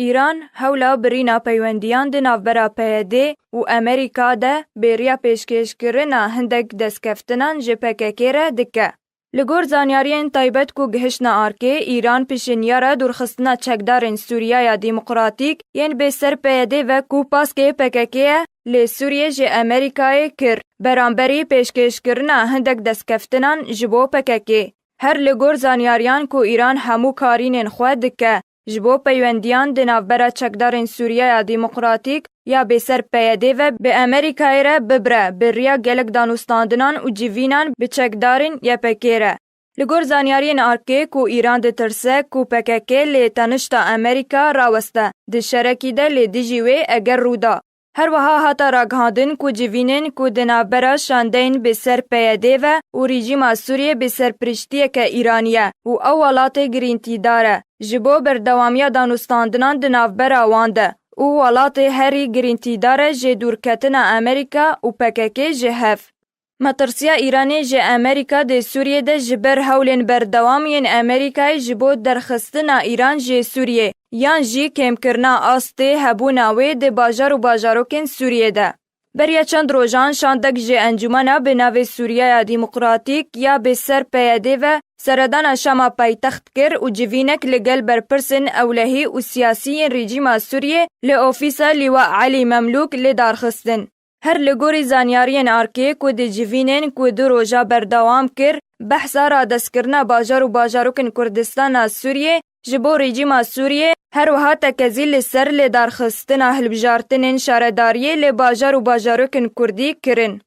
ایران هولا برینا پیوندیان د ناوبرا پیدی و امریکا ده بیریا پیشکشکرنا هندک دستکفتنان جه PKK را دکه. لگور زانیارین تایبت کو گهشنا آرکه ایران پیشنیارا درخستنا چکدارن سوریه دیمقراطیک ین به سر پیدی و کو پاسکه PKK لی سوریه جه امریکای کر برانبری پیشکشکرنا هندک دستکفتنان جبو PKK. هر لگور زانیاریان کو ایران همو کارینن خواه دکه جبو پیوندیان د ناوبرا چکدارن سوریه دیمقراطیک یا بسر پیده و به امریکای را ببره بریا گلک دانوستاندنان و جیوینان به چکدارن یا پکیره. لگور زانیارین آرکه کو ایران ده ترسه کو PKK لی تنشتا امریکا راوسته ده شرکی ده لی دی جیوه اگر رودا. هر وها هاتا راگهاندن کو جیوینن کو ده ناوبرا شاندین بسر پیده و ریجیما سوریه بسر پرشتیه که ایرانیه و اولات گرینتی داره. جبو بردوامیا دانوستاندنان د ناوبرا وانده او ولات هری گرینتیدار جه دورکتنا امریکا و PKK جه هف. مترسیا ایرانی جه امریکا ده سوریه ده جبر هولین بردوامین امریکای جبو درخستنا ایران جه سوریه یان جی کم کرنا آسته هبوناوی ده باجار و باجاروکن سوریه ده. بریا چند روزان شاندک جه انجمنا به ناو سوریه دیمقراطیک یا به سر پیده و سردان شما پایتخت کر و جوینک لگل برپرسن اولهی و سیاسی رژیم سوریه لی اوفیسا لیوا علی مملوک لی دارخستن. هر لگوری زانیارین آرکه که دی جوینن که دو روزا بردوام کر بحثا را دستکرنا باجار و باجاروکن کردستان سوریه جبو رژیم سوریه هر وها تکزیل سر لی دارخستن هلبجارتنین شارداریه لی باجار و باجاروکن کردی کرن.